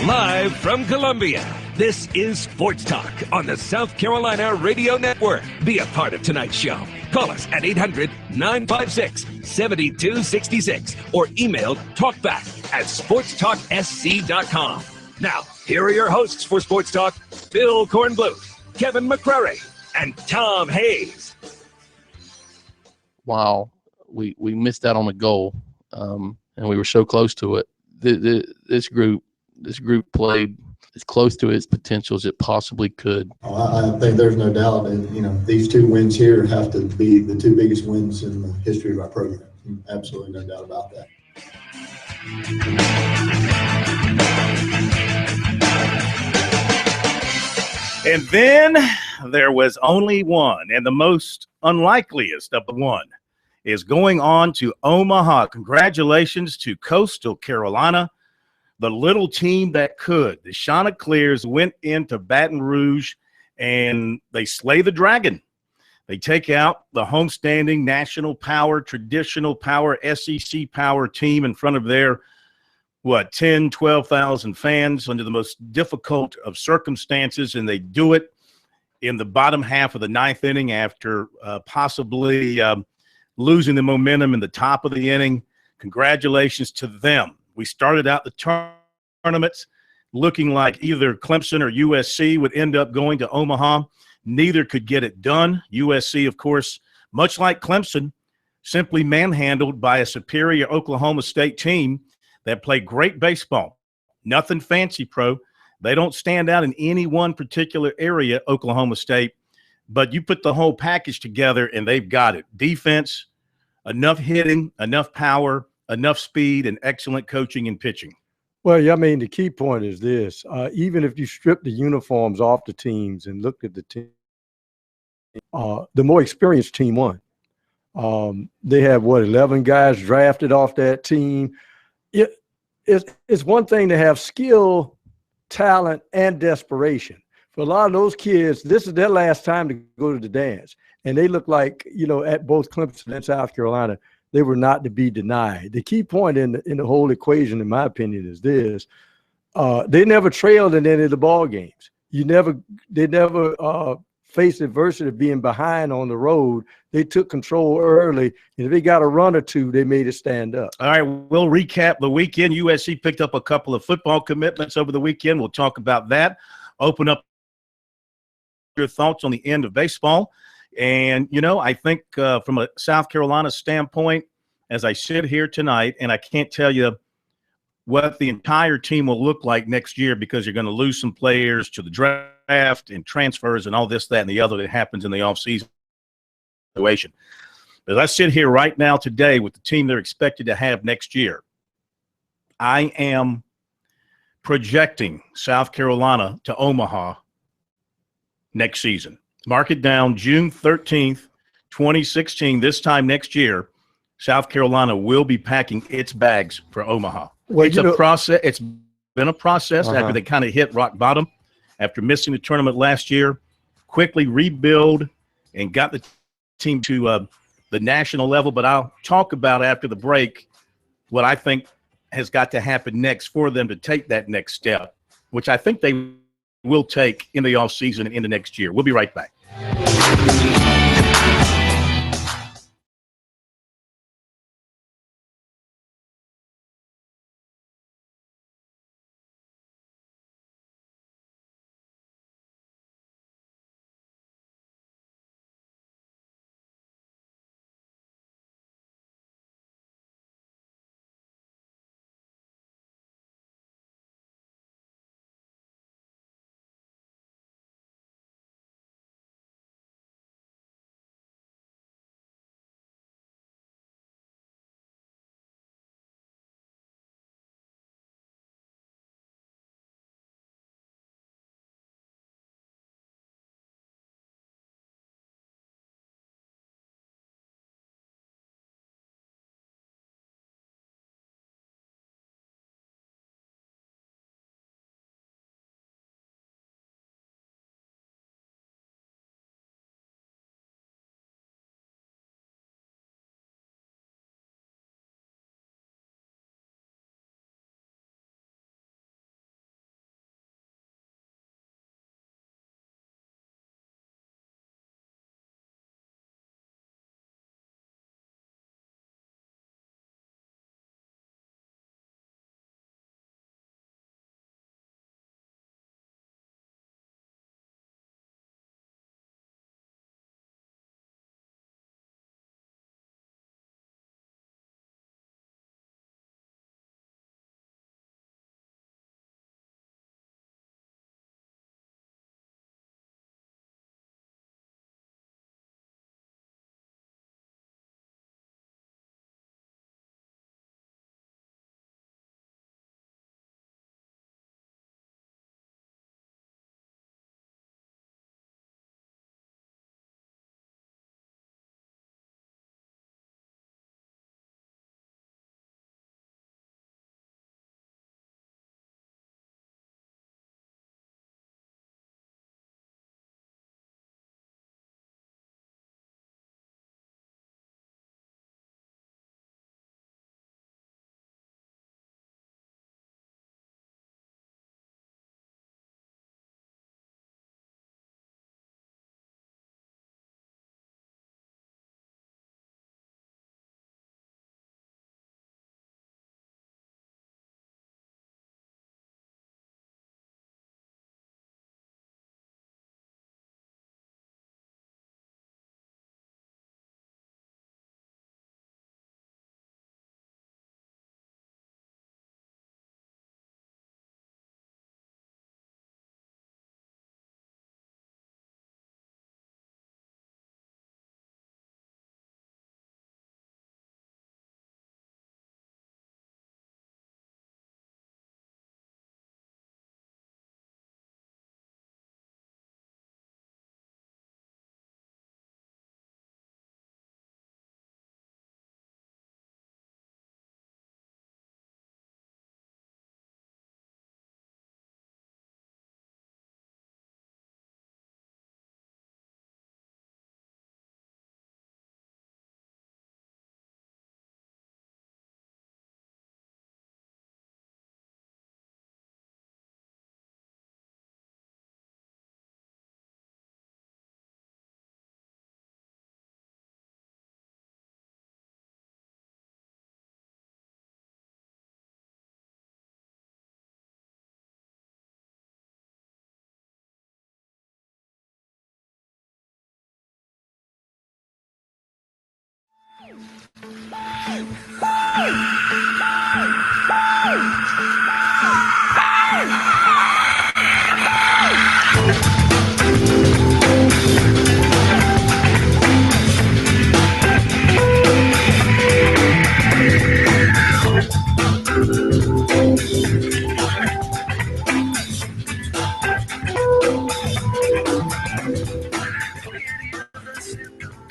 Live from Columbia, this is Sports Talk on the South Carolina Radio Network. Be a part of tonight's show. Call us at 800-956-7266 or email talkback@sportstalksc.com. Now, here are your hosts for Sports Talk, Phil Kornbluth, Kevin McCrary, and Tom Hayes. Wow, we missed out on a goal, and we were so close to it. This group played as close to its potential as it possibly could. I think there's no doubt that, these two wins here have to be the two biggest wins in the history of our program. Absolutely no doubt about that. And then there was only one, and the most unlikeliest of the one is going on to Omaha. Congratulations to Coastal Carolina, the little team that could. The Chanticleers went into Baton Rouge, and they slay the dragon. They take out the homestanding national power, traditional power, SEC power team in front of their 10, 12,000 fans under the most difficult of circumstances, and they do it in the bottom half of the ninth inning after possibly losing the momentum in the top of the inning. Congratulations to them. We started out the tournaments looking like either Clemson or USC would end up going to Omaha. Neither could get it done. USC, of course, much like Clemson, simply manhandled by a superior Oklahoma State team that play great baseball. Nothing fancy, pro. They don't stand out in any one particular area, Oklahoma State, but you put the whole package together and they've got it. Defense, enough hitting, enough power, enough speed, and excellent coaching and pitching. Well, yeah, I mean, the key point is this. Even if you strip the uniforms off the teams and look at the team, the more experienced team won. They have, 11 guys drafted off that team. It's one thing to have skill, talent, and desperation. For a lot of those kids, this is their last time to go to the dance. And they look like, at both Clemson and South Carolina, they were not to be denied. The key point in the whole equation, in my opinion, is this. They never trailed in any of the ball games. They never faced adversity of being behind on the road. They took control early, and if they got a run or two, they made it stand up. All right, we'll recap the weekend. USC picked up a couple of football commitments over the weekend. We'll talk about that. Open up your thoughts on the end of baseball. And, I think from a South Carolina standpoint, as I sit here tonight, and I can't tell you what the entire team will look like next year because you're going to lose some players to the draft and transfers and all this, that, and the other that happens in the offseason situation. As I sit here right now today with the team they're expected to have next year, I am projecting South Carolina to Omaha next season. Mark it down, June 13th, 2016, this time next year, South Carolina will be packing its bags for Omaha. Well, it's a process. It's been a process after they kind of hit rock bottom, after missing the tournament last year, quickly rebuild and got the team to the national level. But I'll talk about after the break what I think has got to happen next for them to take that next step, which I think they will take in the offseason and in the next year. We'll be right back.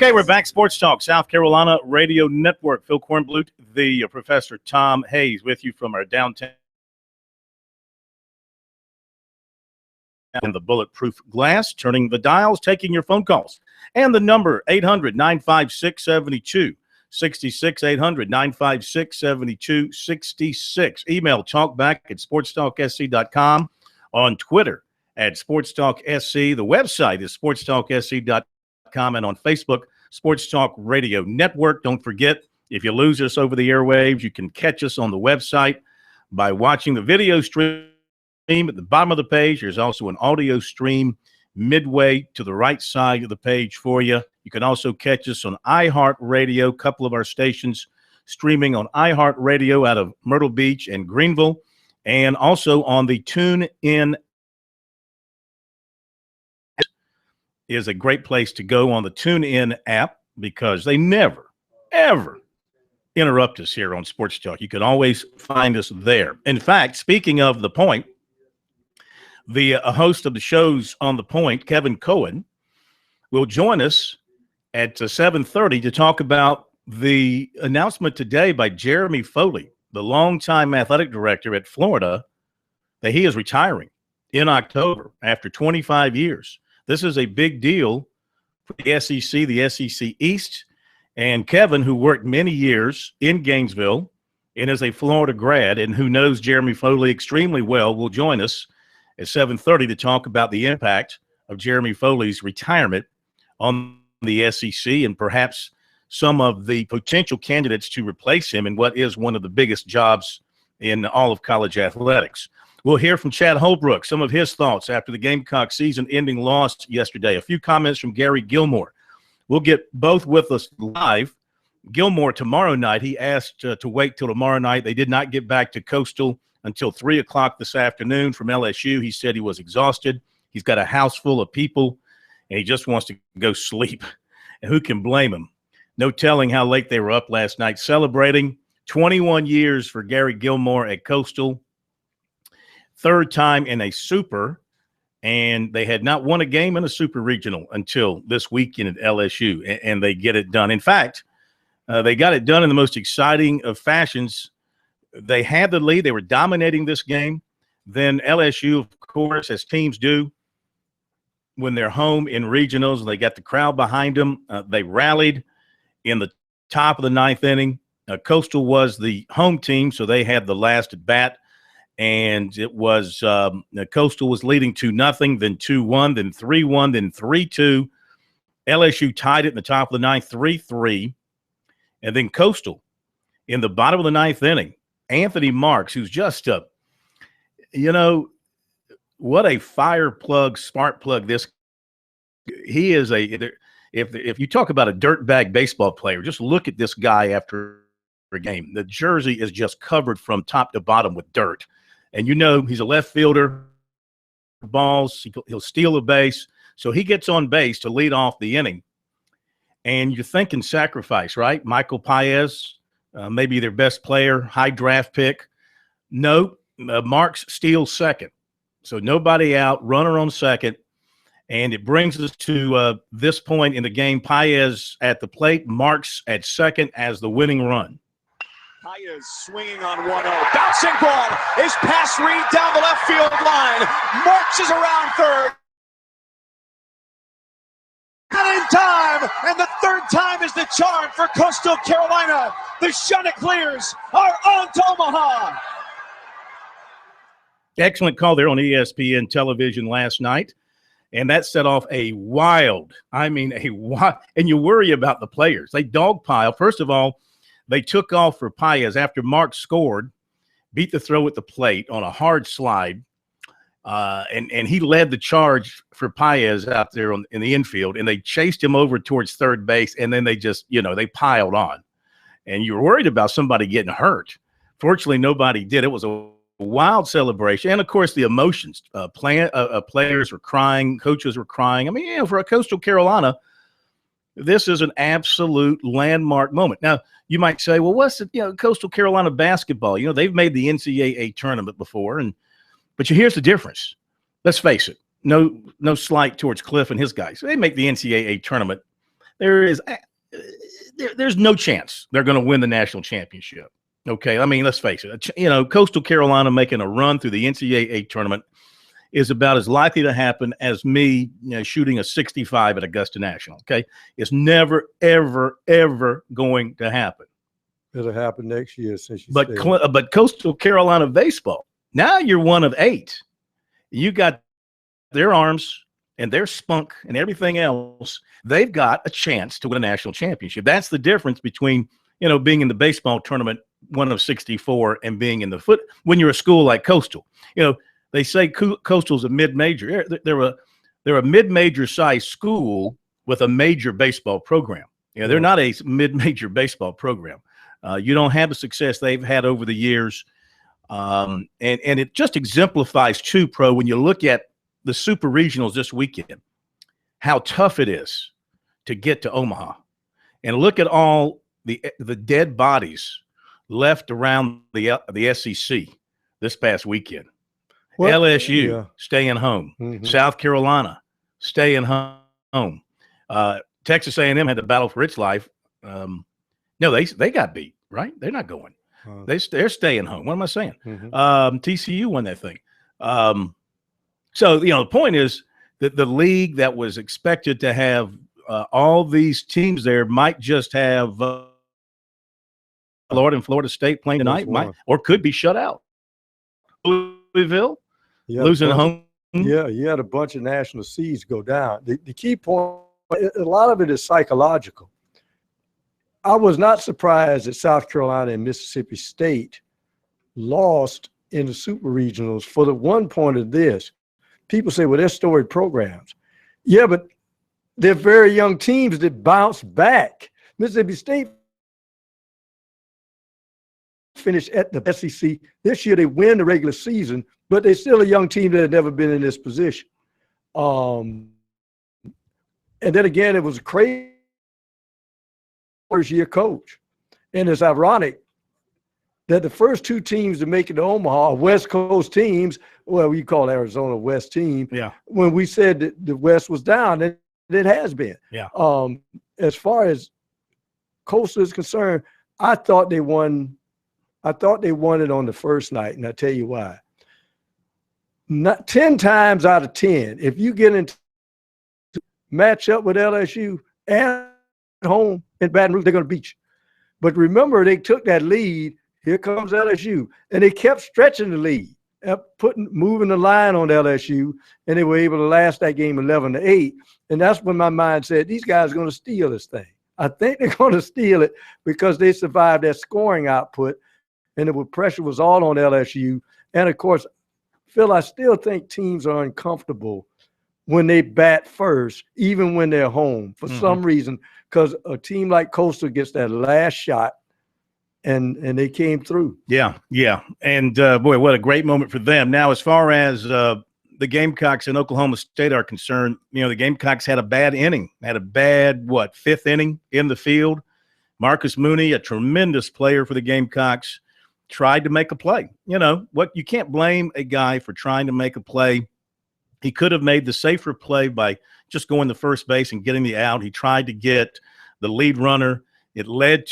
Okay, we're back. Sports Talk, South Carolina Radio Network. Phil Kornblut, the Professor Tom Hayes with you from our downtown and the bulletproof glass, turning the dials, taking your phone calls. And the number, 800-956-7266, 800-956-7266. Email talkback@sportstalksc.com, on Twitter @sportstalksc. The website is sportstalksc.com, and on Facebook, Sports Talk Radio Network. Don't forget, if you lose us over the airwaves, you can catch us on the website by watching the video stream at the bottom of the page. There's also an audio stream midway to the right side of the page for you. You can also catch us on iHeartRadio, a couple of our stations streaming on iHeartRadio out of Myrtle Beach and Greenville, and also on the TuneIn. Is a great place to go on the TuneIn app because they never, ever interrupt us here on Sports Talk. You can always find us there. In fact, speaking of The Point, the host of the shows on The Point, Kevin Cohen, will join us at 7:30 to talk about the announcement today by Jeremy Foley, the longtime athletic director at Florida, that he is retiring in October after 25 years. This is a big deal for the SEC, the SEC East, and Kevin, who worked many years in Gainesville and is a Florida grad and who knows Jeremy Foley extremely well, will join us at 7:30 to talk about the impact of Jeremy Foley's retirement on the SEC and perhaps some of the potential candidates to replace him in what is one of the biggest jobs in all of college athletics. We'll hear from Chad Holbrook, some of his thoughts after the Gamecock season-ending loss yesterday. A few comments from Gary Gilmore. We'll get both with us live. Gilmore tomorrow night, he asked to wait till tomorrow night. They did not get back to Coastal until 3 o'clock this afternoon from LSU. He said he was exhausted. He's got a house full of people, and he just wants to go sleep. And who can blame him? No telling how late they were up last night celebrating. 21 years for Gary Gilmore at Coastal. Third time in a super, and they had not won a game in a super regional until this weekend at LSU, and they get it done. In fact, they got it done in the most exciting of fashions. They had the lead. They were dominating this game. Then LSU, of course, as teams do when they're home in regionals, and they got the crowd behind them, they rallied in the top of the ninth inning. Coastal was the home team, so they had the last at bat. And it was Coastal was leading 2-0, then 2-1, then 3-1, then 3-2. LSU tied it in the top of the ninth, 3-3. And then Coastal in the bottom of the ninth inning, Anthony Marks, who's just what a fire plug, spark plug this. He is if you talk about a dirtbag baseball player, just look at this guy after a game. The jersey is just covered from top to bottom with dirt. And he's a left fielder, balls, he'll steal a base. So he gets on base to lead off the inning. And you're thinking sacrifice, right? Michael Paez, maybe their best player, high draft pick. No, Marks steals second. So nobody out, runner on second. And it brings us to this point in the game. Paez at the plate, Marks at second as the winning run. Paez swinging on 1-0. Bouncing ball is pass read down the left field line. Marks is around third. Not in time, and the third time is the charm for Coastal Carolina. The Chanticleers are on to Omaha. Excellent call there on ESPN television last night. And that set off and you worry about the players. They dogpile. First of all, they took off for Paez after Mark scored, beat the throw at the plate on a hard slide, and he led the charge for Paez out there in the infield, and they chased him over towards third base, and then they just, they piled on. And you were worried about somebody getting hurt. Fortunately, nobody did. It was a wild celebration. And, of course, the emotions. Players were crying. Coaches were crying. For a Coastal Carolina, this is an absolute landmark moment. Now, you might say, well, what's the, Coastal Carolina basketball? They've made the NCAA tournament before, but here's the difference. Let's face it. No slight towards Cliff and his guys. They make the NCAA tournament, there's no chance they're going to win the national championship. Okay, I mean, let's face it. Coastal Carolina making a run through the NCAA tournament is about as likely to happen as me, shooting a 65 at Augusta National. Okay, it's never, ever, ever going to happen. It'll happen next year, since you But said. but Coastal Carolina baseball, now you're one of 8. You got their arms and their spunk and everything else. They've got a chance to win a national championship. That's the difference between being in the baseball tournament, one of 64, and being in the foot when you're a school like Coastal. They say Coastal's a mid-major. They're a mid-major size school with a major baseball program. They're not a mid-major baseball program. You don't have the success they've had over the years. And it just exemplifies too, Pro, when you look at the super regionals this weekend, how tough it is to get to Omaha. And look at all the dead bodies left around the SEC this past weekend. Well, LSU staying home. Mhm. South Carolina staying home. Texas A&M had to battle for its life. No, they got beat, right? They're not going. They're staying home. What am I saying? Mhm. TCU won that thing. So the point is that the league that was expected to have all these teams there might just have Florida and Florida State playing tonight, or could be shut out. Louisville losing at home. Yeah, you had a bunch of national seeds go down. The key point, a lot of it is psychological. I was not surprised that South Carolina and Mississippi State lost in the super regionals for the one point of this. People say, well, they're storied programs. Yeah, but they're very young teams that bounce back. Mississippi State finished at the SEC. This year they win the regular season, but they're still a young team that had never been in this position. And then again, it was a crazy first-year coach. And it's ironic that the first 2 teams to make it to Omaha are West Coast teams. Well, we call Arizona West team. Yeah. When we said that the West was down, it has been. Yeah. As far as Coastal is concerned, I thought they won it on the first night, and I'll tell you why. 10 times out of 10, if you get into match up with LSU at home in Baton Rouge, they're going to beat you. But remember, they took that lead. Here comes LSU, and they kept stretching the lead, moving the line on LSU, and they were able to last that game 11-8. And that's when my mind said, these guys are going to steal this thing. I think they're going to steal it because they survived their scoring output, and the pressure was all on LSU. And of course, Phil, I still think teams are uncomfortable when they bat first, even when they're home for some reason, because a team like Coastal gets that last shot, and they came through. Yeah. And boy, what a great moment for them. Now, as far as the Gamecocks in Oklahoma State are concerned, the Gamecocks had a bad inning, fifth inning in the field. Marcus Mooney, a tremendous player for the Gamecocks, tried to make a play. You can't blame a guy for trying to make a play. He could have made the safer play by just going to first base and getting the out. He tried to get the lead runner. It led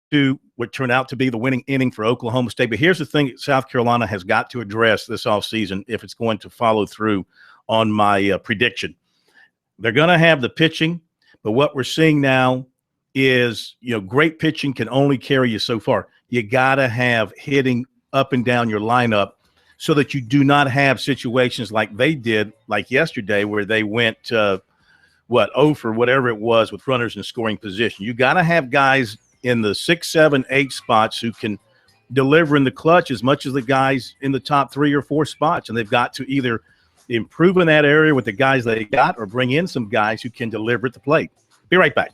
to what turned out to be the winning inning for Oklahoma State. But here's the thing that South Carolina has got to address this offseason if it's going to follow through on my prediction. They're going to have the pitching, but what we're seeing now is, great pitching can only carry you so far. You got to have hitting up and down your lineup so that you do not have situations like they did, like yesterday, where they went, 0 for whatever it was with runners in scoring position. You got to have guys in the 6, 7, 8 spots who can deliver in the clutch as much as the guys in the top 3 or 4 spots. And they've got to either improve in that area with the guys they got or bring in some guys who can deliver at the plate. Be right back.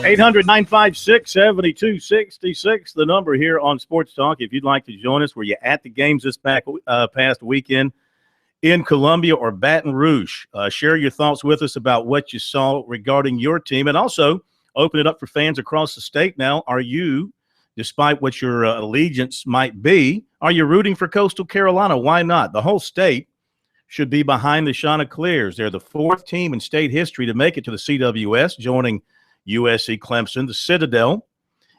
800-956-7266, the number here on Sports Talk. If you'd like to join us, were you at the games this past weekend in Columbia or Baton Rouge? Share your thoughts with us about what you saw regarding your team, and also open it up for fans across the state now. Are you, despite what your allegiance might be, are you rooting for Coastal Carolina? Why not? The whole state should be behind the Chanticleers. They're the fourth team in state history to make it to the CWS, joining USC, Clemson, the Citadel,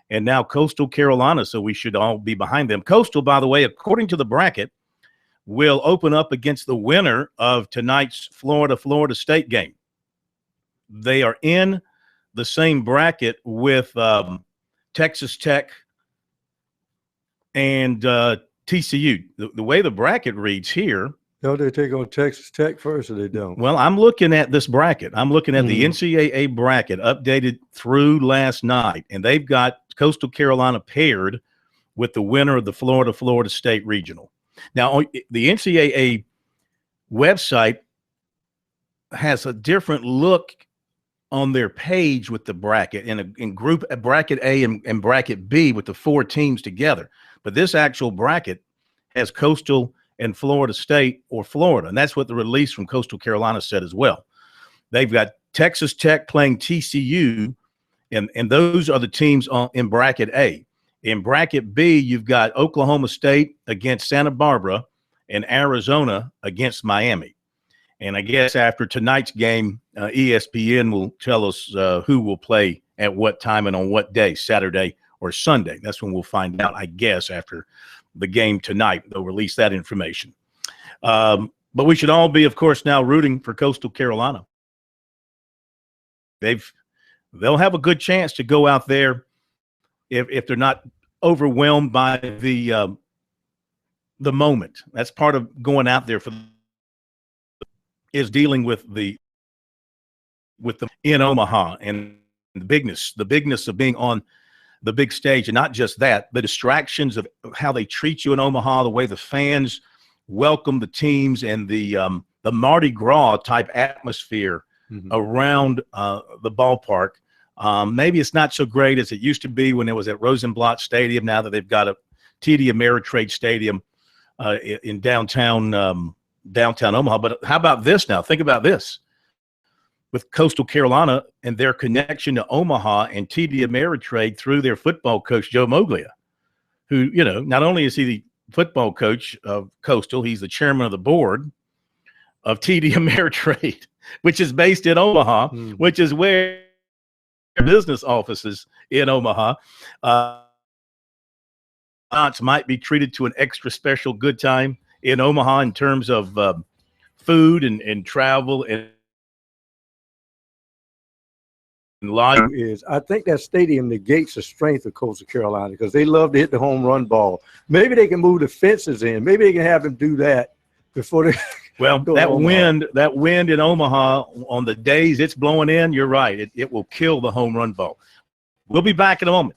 and now Coastal Carolina, so we should all be behind them. Coastal, by the way, according to the bracket, will open up against the winner of tonight's Florida State game. They are in the same bracket with Texas Tech and TCU. The way the bracket reads here. Don't they take on Texas Tech first, or they don't? Well, I'm looking at this bracket. I'm looking at the NCAA bracket updated through last night, and they've got Coastal Carolina paired with the winner of the Florida State Regional. Now, the NCAA website has a different look on their page with the bracket in group bracket A and bracket B with the four teams together. But this actual bracket has Coastal and Florida State or Florida, and that's what the release from Coastal Carolina said as well. They've got Texas Tech playing TCU, and those are the teams in bracket A. In bracket B, you've got Oklahoma State against Santa Barbara and Arizona against Miami. And I guess after tonight's game, ESPN will tell us who will play at what time and on what day, Saturday or Sunday. That's when we'll find out, I guess, after the game tonight. They'll release that information. But we should all be, of course, now rooting for Coastal Carolina. They'll have a good chance to go out there if they're not overwhelmed by the moment. That's part of going out there is dealing with the in Omaha and the bigness of being on the big stage. And not just that, the distractions of how they treat you in Omaha, the way the fans welcome the teams, and the Mardi Gras type atmosphere around the ballpark. Maybe it's not so great as it used to be when it was at Rosenblatt Stadium. Now that they've got a TD Ameritrade Stadium in downtown Omaha. But how about this now? Think about this. With Coastal Carolina and their connection to Omaha and TD Ameritrade through their football coach, Joe Moglia, who, not only is he the football coach of Coastal, he's the chairman of the board of TD Ameritrade, which is based in Omaha, which is where business offices in Omaha might be treated to an extra special good time in Omaha in terms of food and travel and lodging. I think that stadium negates the strength of Coastal Carolina because they love to hit the home run ball. Maybe they can move the fences in. Maybe they can have them do that before they. Well, that wind in Omaha on the days it's blowing in, you're right. It will kill the home run ball. We'll be back in a moment.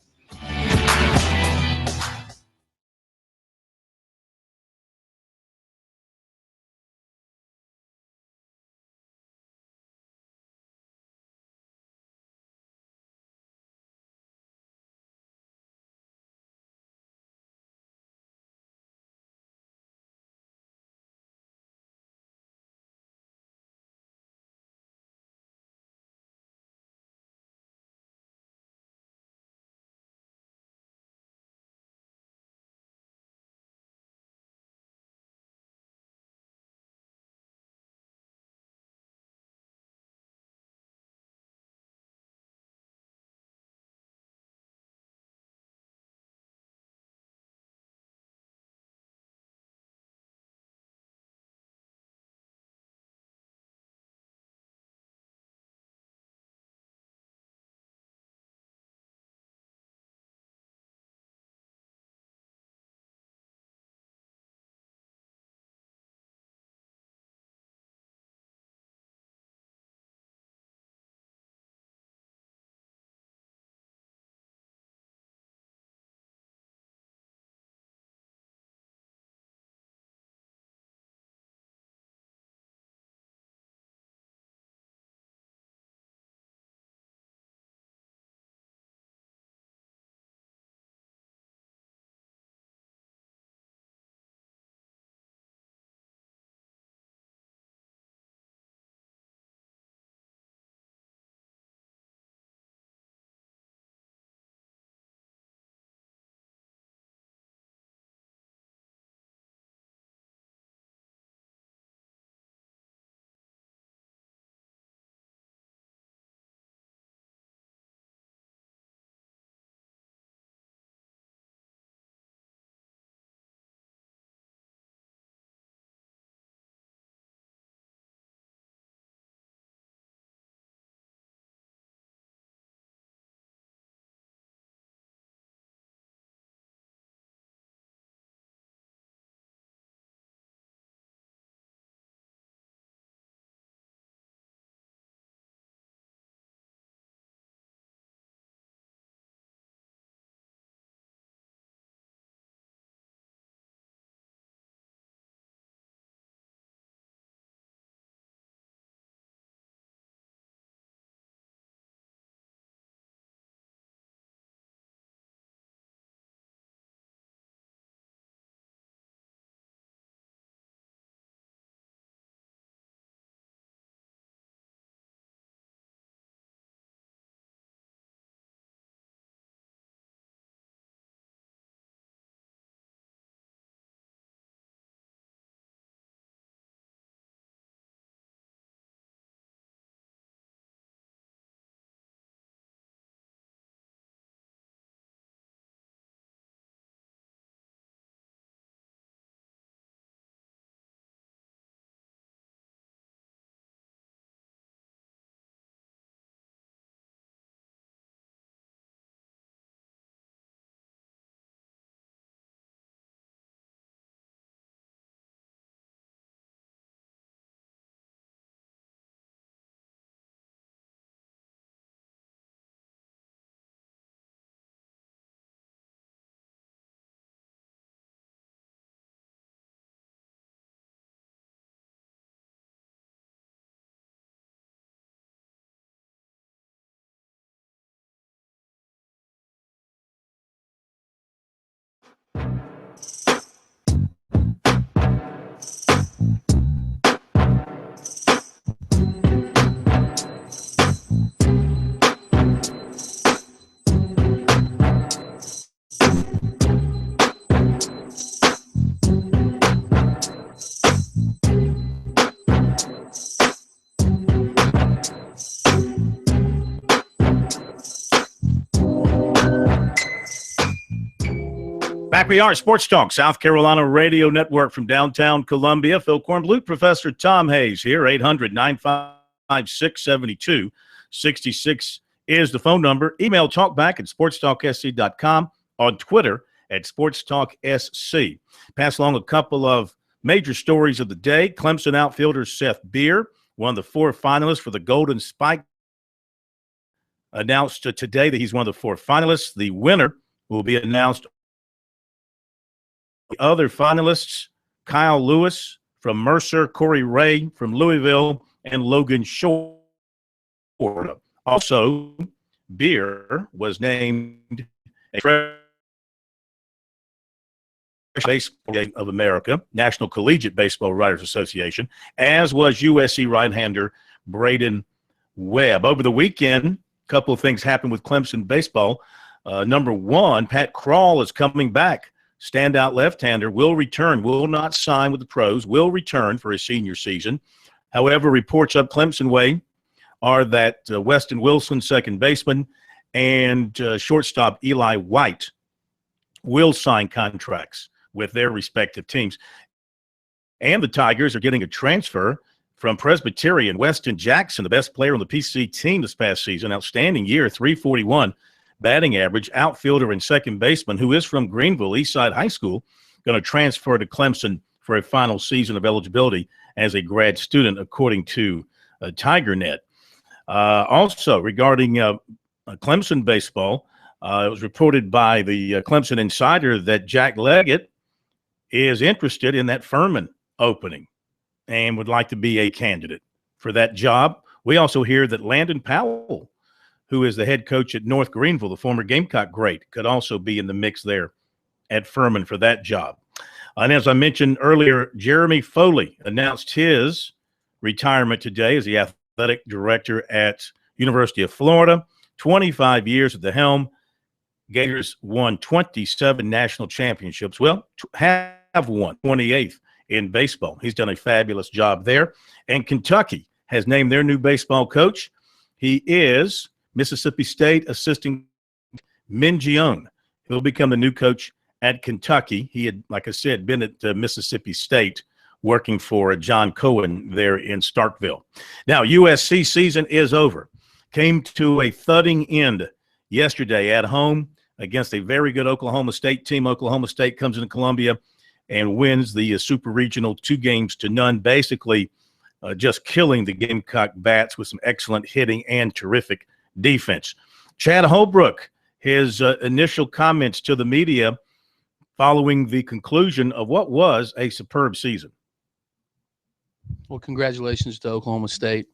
Back we are, Sports Talk, South Carolina Radio Network from downtown Columbia. Phil Kornblut, Professor Tom Hayes here. 800-956-7266 is the phone number. Email talkback at sportstalksc.com. On Twitter at sportstalksc. Pass along a couple of major stories of the day. Clemson outfielder Seth Beer, one of the 4 finalists for the Golden Spike, announced today that he's one of the 4 finalists. The winner will be announced. The other finalists, Kyle Lewis from Mercer, Corey Ray from Louisville, and Logan Shore. Also, Beer was named a Baseball Game of America, National Collegiate Baseball Writers Association, as was USC right-hander Braden Webb. Over the weekend, a couple of things happened with Clemson baseball. Number one, Pat Krall is coming back. Standout left-hander will return, will not sign with the pros, will return for his senior season. However, reports up Clemson way are that Weston Wilson, second baseman, and shortstop Eli White will sign contracts with their respective teams. And the Tigers are getting a transfer from Presbyterian. Weston Jackson, the best player on the PC team this past season, outstanding year, .341 batting average, outfielder and second baseman, who is from Greenville, Eastside High School, going to transfer to Clemson for a final season of eligibility as a grad student, according to TigerNet. Also, regarding Clemson baseball, it was reported by the Clemson Insider that Jack Leggett is interested in that Furman opening and would like to be a candidate for that job. We also hear that Landon Powell, who is the head coach at North Greenville, the former Gamecock great, could also be in the mix there at Furman for that job. And as I mentioned earlier, Jeremy Foley announced his retirement today as the athletic director at University of Florida. 25 years at the helm. Gators won 27 national championships. Well, have won 28th in baseball. He's done a fabulous job there. And Kentucky has named their new baseball coach. He is Mississippi State assistant Min Jiong. He'll become the new coach at Kentucky. He had, like I said, been at Mississippi State working for John Cohen there in Starkville. Now, USC season is over. Came to a thudding end yesterday at home against a very good Oklahoma State team. Oklahoma State comes into Columbia and wins the Super Regional 2-0, basically just killing the Gamecock Bats with some excellent hitting and terrific defense. Chad Holbrook, his initial comments to the media following the conclusion of what was a superb season. Well, congratulations to Oklahoma State.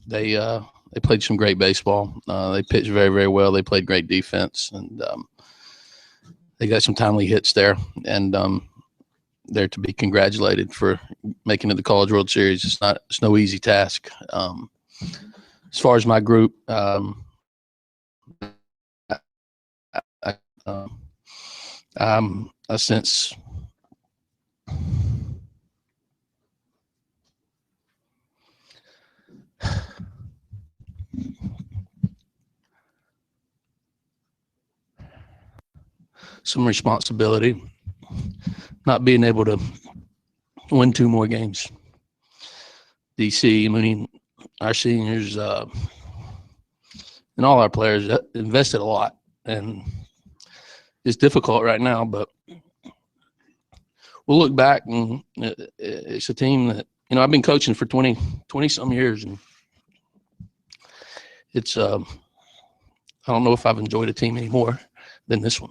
They played some great baseball. They pitched very, very well. They played great defense, and they got some timely hits there. And they're to be congratulated for making it the College World Series. It's no easy task. As far as my group, I sense some responsibility, not being able to win 2 more games. DC, Mooney, our seniors, and all our players invested a lot, and it's difficult right now, but we'll look back, and it's a team that, I've been coaching for 20 some years, and it's, I don't know if I've enjoyed a team any more than this one.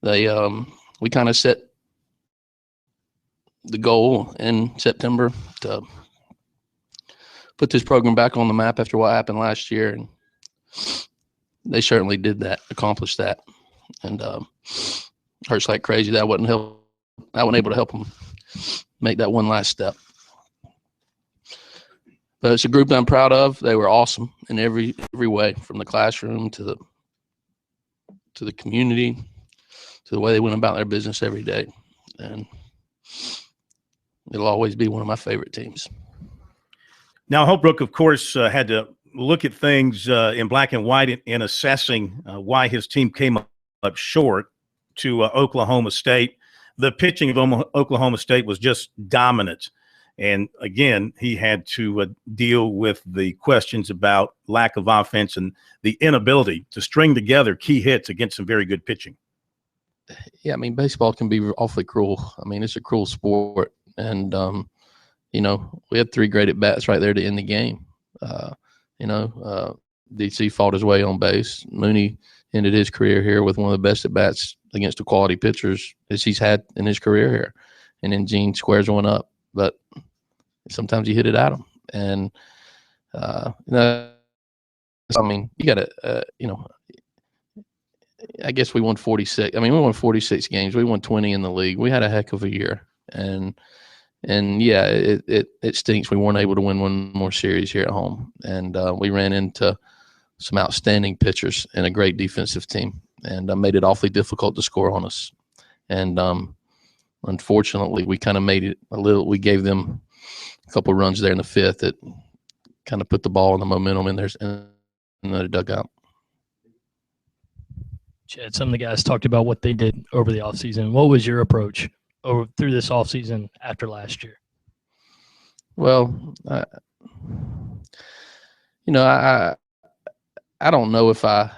We kind of set the goal in September to put this program back on the map after what happened last year, and they certainly did that, accomplished that. and hurts like crazy that I wasn't able to help them make that one last step. But it's a group that I'm proud of. They were awesome in every way, from the classroom to the community, to the way they went about their business every day. And it'll always be one of my favorite teams. Now, Holbrook, of course, had to look at things in black and white in assessing why his team came up short to Oklahoma State. The pitching of Oklahoma State was just dominant. And again, he had to deal with the questions about lack of offense and the inability to string together key hits against some very good pitching. Yeah, I mean, baseball can be awfully cruel. I mean, it's a cruel sport. And, we had 3 great at-bats right there to end the game. DC fought his way on base. Mooney ended his career here with one of the best at-bats against the quality pitchers as he's had in his career here. And then Gene squares one up. But sometimes you hit it at him. And, I mean, you got to, I guess we won 46. I mean, we won 46 games. We won 20 in the league. We had a heck of a year. And yeah, it stinks we weren't able to win one more series here at home. And we ran into some outstanding pitchers and a great defensive team, and made it awfully difficult to score on us. And unfortunately, we kind of made it we gave them a couple of runs there in the 5th that kind of put the ball and the momentum in the dugout. Chad, some of the guys talked about what they did over the offseason. What was your approach through this offseason after last year? Well, I don't know if I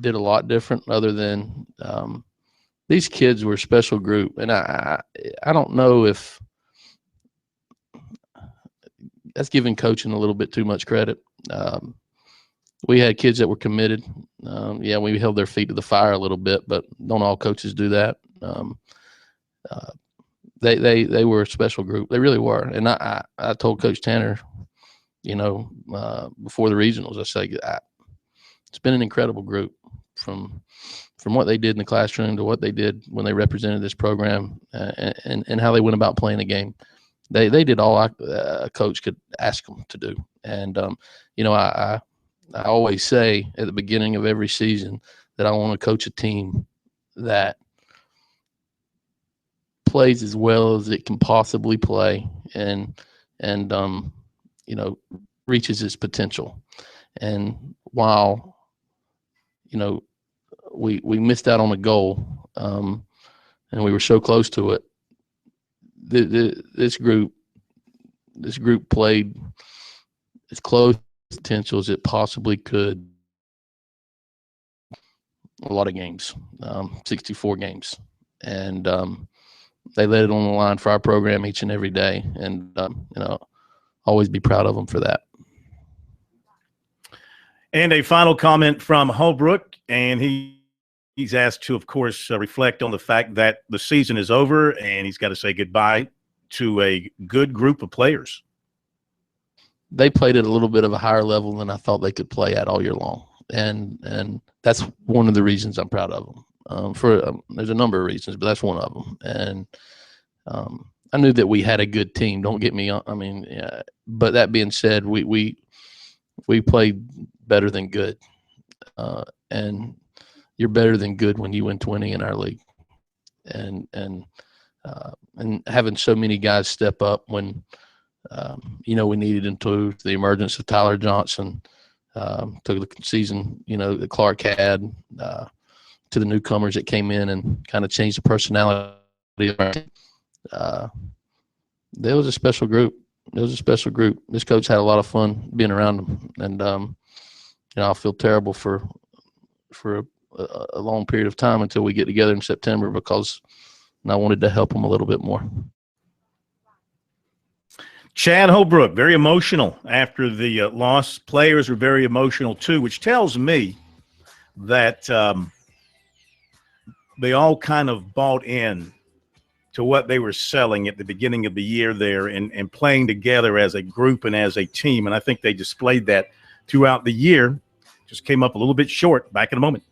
did a lot different other than these kids were a special group. And I don't know if that's giving coaching a little bit too much credit. We had kids that were committed. We held their feet to the fire a little bit, but don't all coaches do that. They were a special group. They really were. And I told Coach Tanner, before the regionals, I say it's been an incredible group from what they did in the classroom to what they did when they represented this program, and how they went about playing the game. They did all a coach could ask them to do. And I always say at the beginning of every season that I want to coach a team that plays as well as it can possibly play and reaches its potential. And while we missed out on a goal, and we were so close to it, this group played as close to potential as it possibly could. A lot of games, 64 games, and they laid it on the line for our program each and every day, and always be proud of them for that. And a final comment from Holbrook, and he's asked to, of course, reflect on the fact that the season is over, and he's got to say goodbye to a good group of players. They played at a little bit of a higher level than I thought they could play at all year long, and that's one of the reasons I'm proud of them. There's a number of reasons, but that's one of them. And I knew that we had a good team. Don't get me. But that being said, we played better than good, and you're better than good when you win 20 in our league, and having so many guys step up when we needed them to. The emergence of Tyler Johnson, to the season that Clark had, to the newcomers that came in and kind of changed the personality of our team. There was a special group. This coach had a lot of fun being around them, and I feel terrible for a long period of time until we get together in September, because I wanted to help them a little bit more. Chad Holbrook, very emotional after the loss. Players were very emotional too, which tells me that they all kind of bought in to what they were selling at the beginning of the year there, and playing together as a group and as a team. And I think they displayed that throughout the year. Just came up a little bit short. Back in a moment.